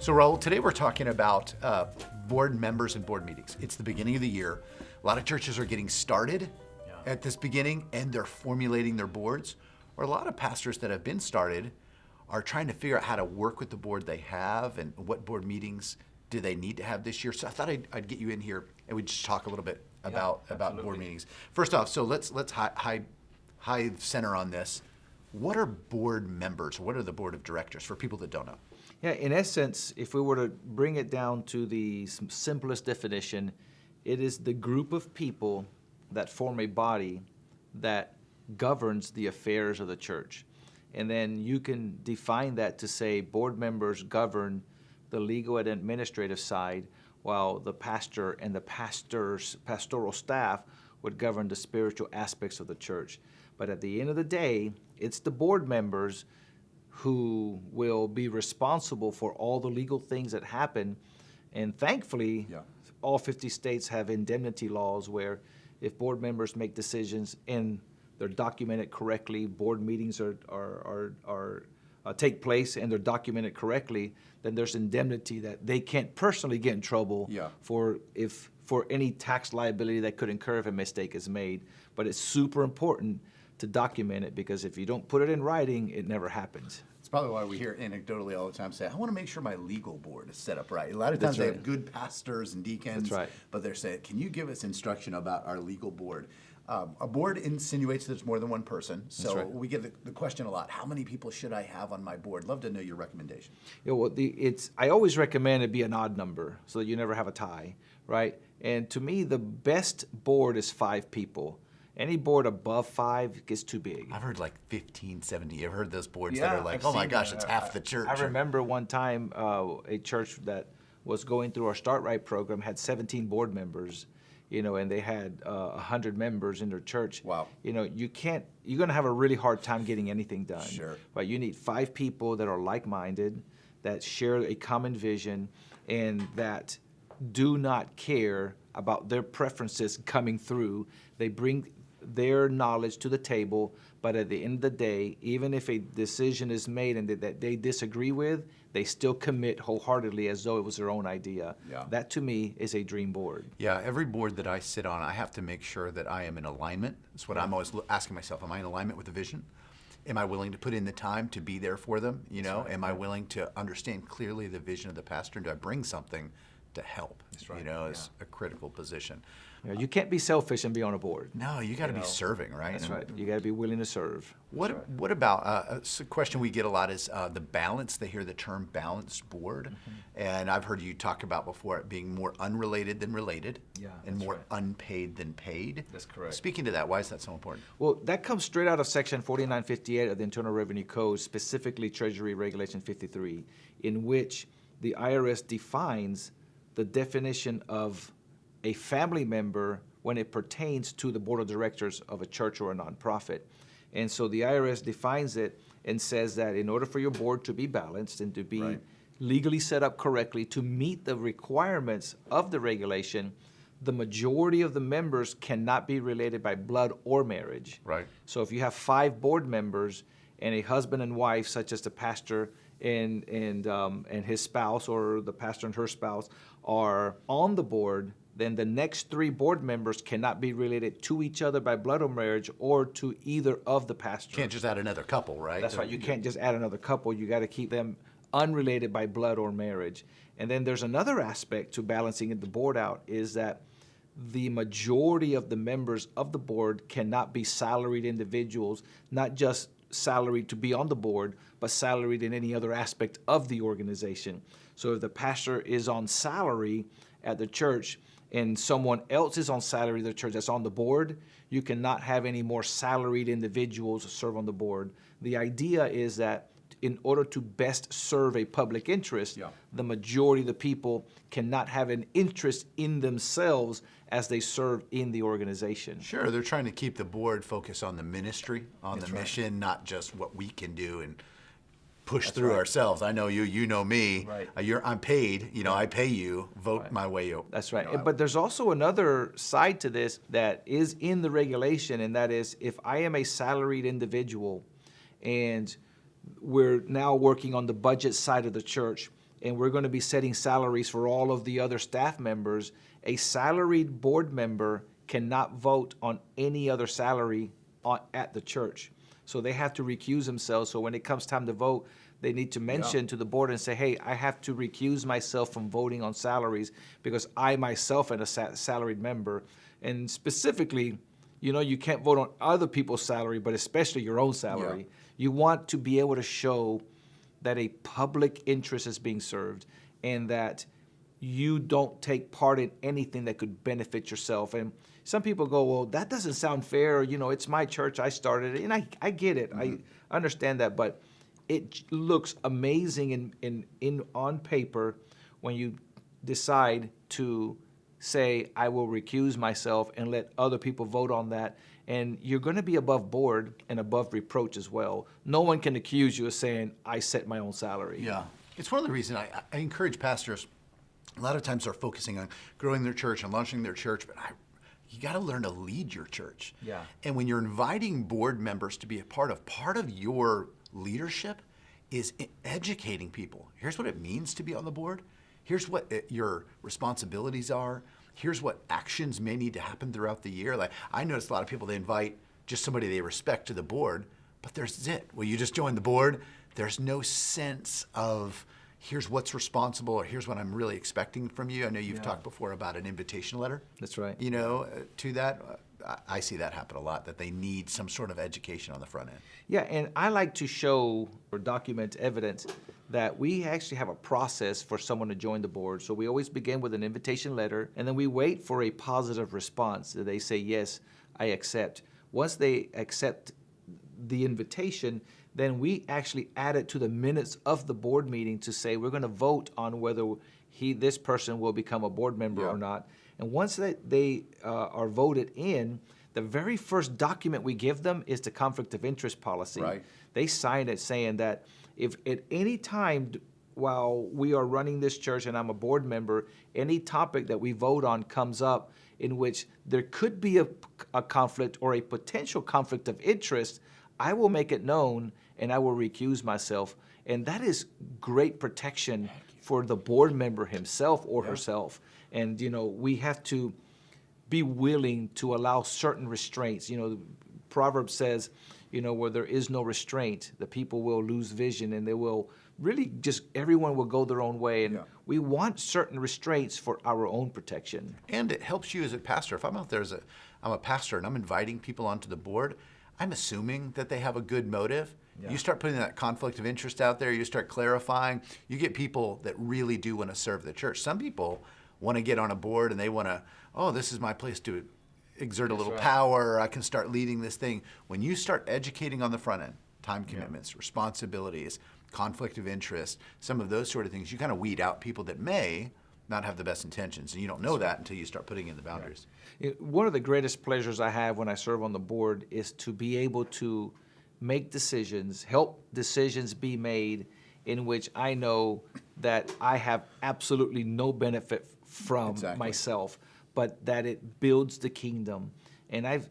So Raul, today we're talking about board members and board meetings. It's the beginning of the year. A lot of churches are getting started at this beginning and they're formulating their boards. Or a lot of pastors that have been started are trying to figure out how to work with the board they have and what board meetings do they need to have this year. So I thought I'd get you in here and we'd just talk a little bit about board meetings. First off, so let's high center on this. What are board members? What are the board of directors for people that don't know? Yeah, in essence, if we were to bring it down to the simplest definition, it is the group of people that form a body that governs the affairs of the church. And then you can define that to say board members govern the legal and administrative side, while the pastor and the pastoral staff would govern the spiritual aspects of the church. But at the end of the day, it's the board members who will be responsible for all the legal things that happen. And thankfully, all 50 states have indemnity laws where if board members make decisions and they're documented correctly, board meetings take place and they're documented correctly, then there's indemnity that they can't personally get in trouble for any tax liability that could incur if a mistake is made. But it's super important to document it, because if you don't put it in writing, it never happens. It's probably why we hear anecdotally all the time say, I want to make sure my legal board is set up right. A lot of times they have good pastors and deacons, but they're saying, can you give us instruction about our legal board? A board insinuates there's more than one person, so we get the question a lot, how many people should I have on my board? Love to know your recommendation. Yeah, well, I always recommend it be an odd number so that you never have a tie, right? And to me, the best board is 5 people. Any board above 5 gets too big. I've heard like 15, 17. I've heard those boards that are like, oh my gosh, it's half the church. I remember one time a church that was going through our Start Right program had 17 board members, and they had 100 members in their church. Wow. You're going to have a really hard time getting anything done. Sure. But you need 5 people that are like-minded, that share a common vision, and that do not care about their preferences coming through. They bring their knowledge to the table, but at the end of the day, even if a decision is made and that they disagree with, they still commit wholeheartedly as though it was their own idea. Yeah. That to me is a dream board. Yeah, every board that I sit on, I have to make sure that I am in alignment. That's what I'm always asking myself. Am I in alignment with the vision? Am I willing to put in the time to be there for them? Am I willing to understand clearly the vision of the pastor? And do I bring something to help? As a critical position. You can't be selfish and be on a board. No, you got to be serving, right? That's right. You got to be willing to serve. What about a question we get a lot is the balance. They hear the term balanced board, and I've heard you talk about before it being more unrelated than related, and more unpaid than paid. That's correct. Speaking to that, why is that so important? Well, that comes straight out of Section 4958 of the Internal Revenue Code, specifically Treasury Regulation 53, in which the IRS defines the definition of a family member when it pertains to the board of directors of a church or a nonprofit. And so the IRS defines it and says that in order for your board to be balanced and to be legally set up correctly to meet the requirements of the regulation, the majority of the members cannot be related by blood or marriage. Right. So if you have 5 board members and a husband and wife, such as the pastor and his spouse, or the pastor and her spouse, are on the board, then the next 3 board members cannot be related to each other by blood or marriage or to either of the pastors. You can't just add another couple, right? That's right. You can't just add another couple. You got to keep them unrelated by blood or marriage. And then there's another aspect to balancing the board out, is that the majority of the members of the board cannot be salaried individuals, not just salaried to be on the board, but salaried in any other aspect of the organization. So if the pastor is on salary at the church and someone else is on salary at the church that's on the board, you cannot have any more salaried individuals serve on the board. The idea is that in order to best serve a public interest, the majority of the people cannot have an interest in themselves as they serve in the organization. Sure, they're trying to keep the board focused on the ministry, on the mission, not just what we can do and push through ourselves. I know you, you know me. I'm paid, I pay you, vote my way up. That's right. But there's also another side to this that is in the regulation, and that is if I am a salaried individual and we're now working on the budget side of the church, and we're going to be setting salaries for all of the other staff members, a salaried board member cannot vote on any other salary at the church. So they have to recuse themselves. So when it comes time to vote, they need to mention to the board and say, hey, I have to recuse myself from voting on salaries because I myself am a salaried member. And specifically, you can't vote on other people's salary, but especially your own salary. Yeah. You want to be able to show that a public interest is being served and that you don't take part in anything that could benefit yourself. And some people go, well, that doesn't sound fair. It's my church. I started it. And I get it. I understand that. But it looks amazing on paper when you decide to say, I will recuse myself and let other people vote on that. And you're going to be above board and above reproach as well. No one can accuse you of saying, I set my own salary. Yeah. It's one of the reasons I encourage pastors. A lot of times they're focusing on growing their church and launching their church, but you got to learn to lead your church. Yeah. And when you're inviting board members to be a part of your leadership is educating people. Here's what it means to be on the board. Here's what your responsibilities are. Here's what actions may need to happen throughout the year. Like I notice a lot of people, they invite just somebody they respect to the board, but there's it. Well, you just joined the board. There's no sense of here's what's responsible or here's what I'm really expecting from you. I know you've talked before about an invitation letter. That's right. To that. I see that happen a lot, that they need some sort of education on the front end. Yeah, and I like to show or document evidence that we actually have a process for someone to join the board. So we always begin with an invitation letter, and then we wait for a positive response. That they say, yes, I accept. Once they accept the invitation, then we actually add it to the minutes of the board meeting to say we're going to vote on whether this person will become a board member or not. And once they are voted in, the very first document we give them is the conflict of interest policy. Right. They sign it saying that if at any time while we are running this church and I'm a board member, any topic that we vote on comes up in which there could be a conflict or a potential conflict of interest, I will make it known and I will recuse myself. And that is great protection for the board member himself or herself. And, we have to be willing to allow certain restraints. Proverbs says, where there is no restraint, the people will lose vision and they will really everyone will go their own way. And we want certain restraints for our own protection. And it helps you as a pastor. If I'm out there I'm a pastor and I'm inviting people onto the board, I'm assuming that they have a good motive. You start putting that conflict of interest out there, you start clarifying, you get people that really do want to serve the church. Some people want to get on a board and they want to, this is my place to exert a little power, I can start leading this thing. When you start educating on the front end, time commitments, responsibilities, conflict of interest, some of those sort of things, you kind of weed out people that may not have the best intentions. And you don't know that until you start putting in the boundaries. One of the greatest pleasures I have when I serve on the board is to be able to make decisions, help decisions be made in which I know that I have absolutely no benefit from myself, but that it builds the kingdom. And I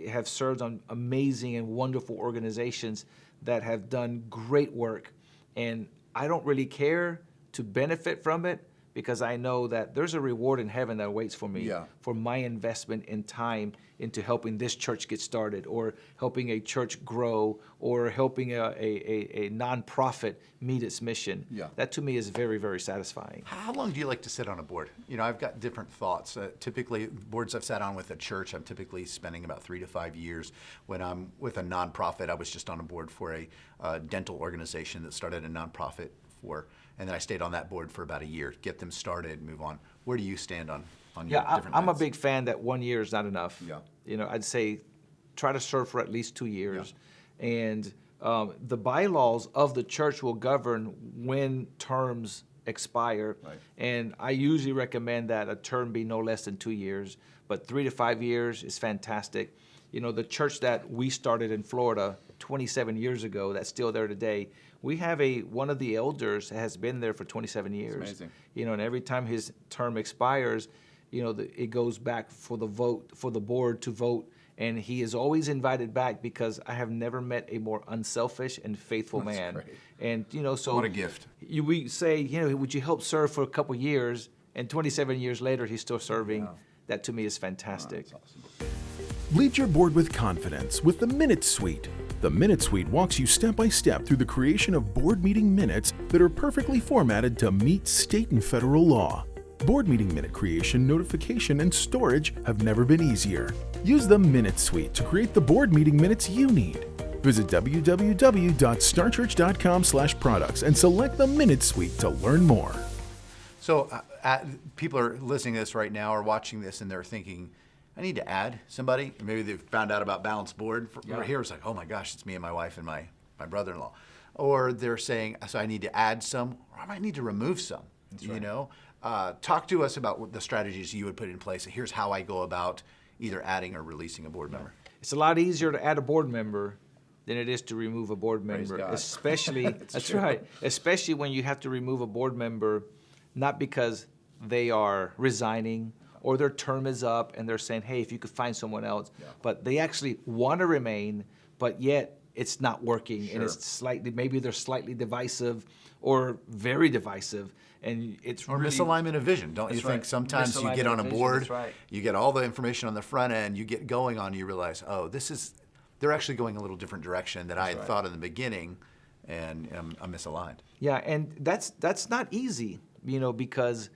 have served on amazing and wonderful organizations that have done great work. And I don't really care to benefit from it because I know that there's a reward in heaven that waits for me for my investment in time into helping this church get started or helping a church grow or helping a nonprofit meet its mission. That to me is very, very satisfying. How long do you like to sit on a board? I've got different thoughts. Typically, boards I've sat on with a church, I'm typically spending about 3 to 5 years. When I'm with a nonprofit, I was just on a board for a dental organization that started a nonprofit and then I stayed on that board for about a year, get them started, move on. Where do you stand on your different I'm nights? a big fan that 1 year is not enough. I'd say try to serve for at least 2 years. And the bylaws of the church will govern when terms expire. And I usually recommend that a term be no less than 2 years, but 3 to 5 years is fantastic. The church that we started in Florida 27 years ago, that's still there today, we have one of the elders has been there for 27 years. That's amazing. And every time his term expires, it goes back for the board to vote And he is always invited back because I have never met a more unselfish and faithful man. great. And, so What a gift. we say, would you help serve for a couple years? And 27 years later, he's still serving. Yeah. That to me is fantastic. That's awesome. Lead your board with confidence with the Minute Suite. The Minute Suite walks you step by step through the creation of board meeting minutes that are perfectly formatted to meet state and federal law. Board meeting minute creation, notification, and storage have never been easier. Use the Minute Suite to create the board meeting minutes you need. Visit www.startchurch.com/products and select the Minute Suite to learn more. So people are listening to this right now or watching this and they're thinking, I need to add somebody. Maybe they've found out about Balanced Board. Right here it's like, oh my gosh, it's me and my wife and my brother-in-law. Or they're saying, so I need to add some, or I might need to remove some. That's right. Talk to us about what the strategies you would put in place. Here's how I go about either adding or releasing a board member. It's a lot easier to add a board member than it is to remove a board member, God. especially, that's right, especially when you have to remove a board member, not because they are resigning or their term is up and they're saying, hey, if you could find someone else, but they actually want to remain, but yet it's not working and it's maybe they're slightly divisive or very divisive. And it's or really, misalignment of vision, don't you think? Sometimes you get on a board, you get all the information on the front end, you get going on, you realize, oh, they're actually going a little different direction than I had thought in the beginning, and I'm misaligned. Yeah, and that's not easy, because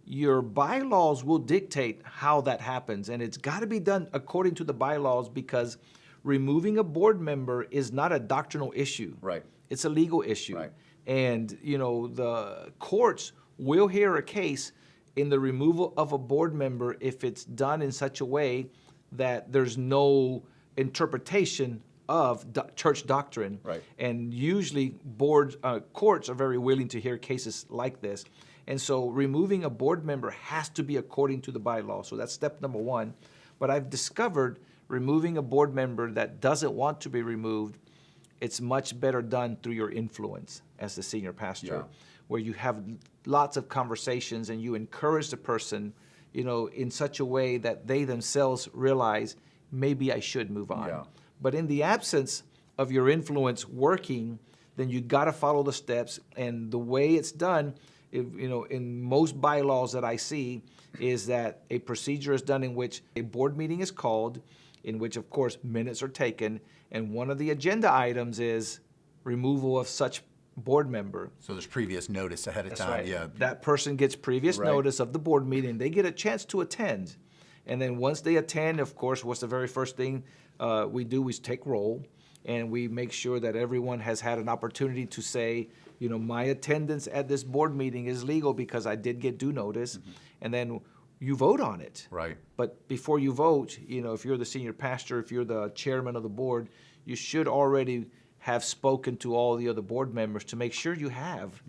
your bylaws will dictate how that happens, and it's got to be done according to the bylaws because removing a board member is not a doctrinal issue. Right. It's a legal issue. Right. And, the courts will hear a case in the removal of a board member if it's done in such a way that there's no interpretation of church doctrine. Right. And usually courts are very willing to hear cases like this. And so removing a board member has to be according to the bylaw. So that's step number one. But I've discovered removing a board member that doesn't want to be removed, it's much better done through your influence as the senior pastor, where you have lots of conversations and you encourage the person, in such a way that they themselves realize, maybe I should move on. Yeah. But in the absence of your influence working, then you got to follow the steps. And the way it's done, in most bylaws that I see, is that a procedure is done in which a board meeting is called, in which, of course, minutes are taken, and one of the agenda items is removal of such board member. So there's previous notice ahead of time. Right. Yeah. That person gets previous notice of the board meeting. They get a chance to attend. And then once they attend, of course, what's the very first thing we do is take roll, and we make sure that everyone has had an opportunity to say, my attendance at this board meeting is legal because I did get due notice. Mm-hmm. And then you vote on it. Right. But before you vote, if you're the senior pastor, if you're the chairman of the board, you should already have spoken to all the other board members to make sure you have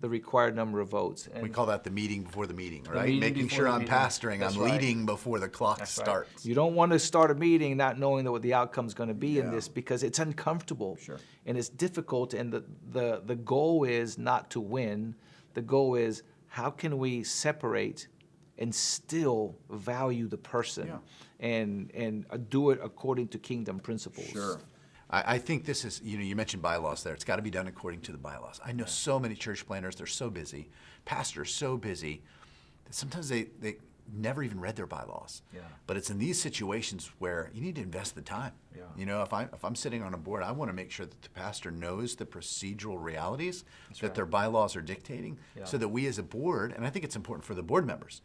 the required number of votes. And we call that the meeting before the meeting, right? meeting Making before sure the I'm meeting. pastoring, That's I'm right. leading before the clock starts. You don't want to start a meeting not knowing what the outcome's going to be in this because it's uncomfortable. Sure. And it's difficult, and the goal is not to win. The goal is how can we separate and still value the person and do it according to kingdom principles. Sure. I think this is, you mentioned bylaws there. It's got to be done according to the bylaws. I know so many church planners, they're so busy, pastors so busy, that sometimes they never even read their bylaws. Yeah. But it's in these situations where you need to invest the time. Yeah. If I'm sitting on a board, I want to make sure that the pastor knows the procedural realities that their bylaws are dictating, so that we as a board, and I think it's important for the board members,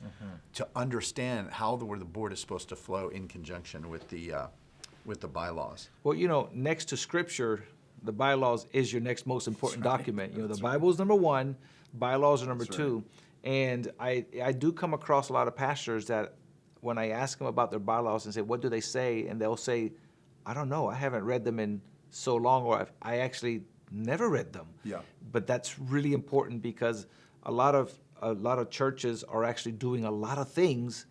to understand how the board is supposed to flow in conjunction with the bylaws. Well, next to Scripture, the bylaws is your next most important document. The Bible is number one, bylaws are number two. And I do come across a lot of pastors that when I ask them about their bylaws and say, what do they say? And they'll say, I don't know, I haven't read them in so long, or I actually never read them. Yeah. But that's really important because a lot of churches are actually doing a lot of things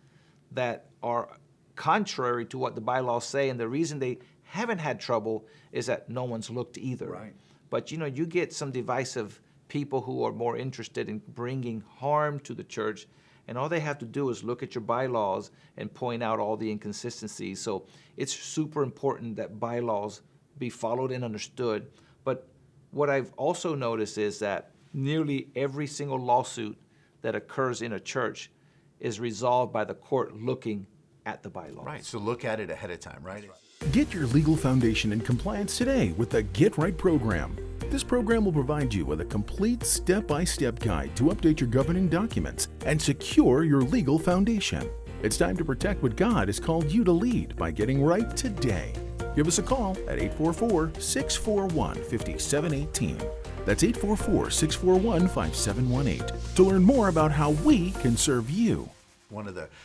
that are contrary to what the bylaws say, and the reason they haven't had trouble is that no one's looked either. Right. But you get some divisive people who are more interested in bringing harm to the church, And all they have to do is look at your bylaws and point out all the inconsistencies. So it's super important that bylaws be followed and understood. But what I've also noticed is that nearly every single lawsuit that occurs in a church is resolved by the court looking at the bylaws. Right, so look at it ahead of time, right? Get your legal foundation in compliance today with the Get Right program. This program will provide you with a complete step-by-step guide to update your governing documents and secure your legal foundation. It's time to protect what God has called you to lead by getting right today. Give us a call at 844-641-5718. That's 844-641-5718 to learn more about how we can serve you.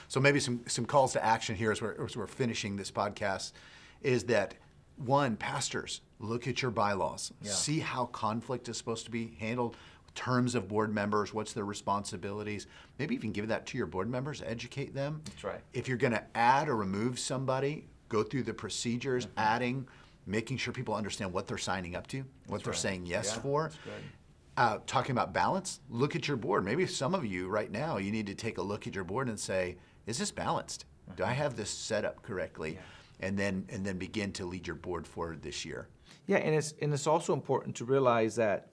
So maybe some calls to action here as we're finishing this podcast is that, one, pastors, look at your bylaws. Yeah. See how conflict is supposed to be handled, terms of board members, what's their responsibilities. Maybe even give that to your board members, educate them. That's right. If you're going to add or remove somebody, go through the procedures, adding, making sure people understand what they're signing up to, what they're saying yes for. That's good. Talking about balance, look at your board. Maybe some of you right now, you need to take a look at your board and say, is this balanced? Do I have this set up correctly? Yeah. And then begin to lead your board forward this year. Yeah, and it's also important to realize that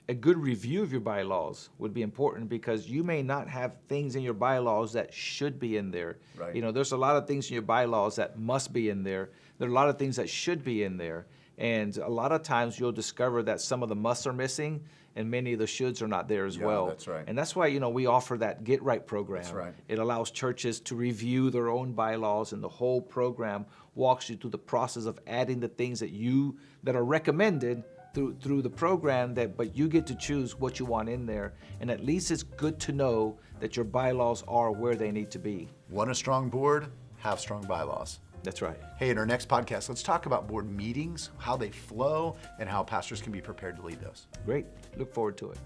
a good review of your bylaws would be important, because you may not have things in your bylaws that should be in there. Right. You know, there's a lot of things in your bylaws that must be in there. There are a lot of things that should be in there. And a lot of times you'll discover that some of the musts are missing and many of the shoulds are not there as well. That's right. And that's why, we offer that Get Right program. That's right. It allows churches to review their own bylaws, and the whole program walks you through the process of adding the things that are recommended through the program, but you get to choose what you want in there. And at least it's good to know that your bylaws are where they need to be. Want a strong board? Have strong bylaws. That's right. Hey, in our next podcast, let's talk about board meetings, how they flow, and how pastors can be prepared to lead those. Great. Look forward to it.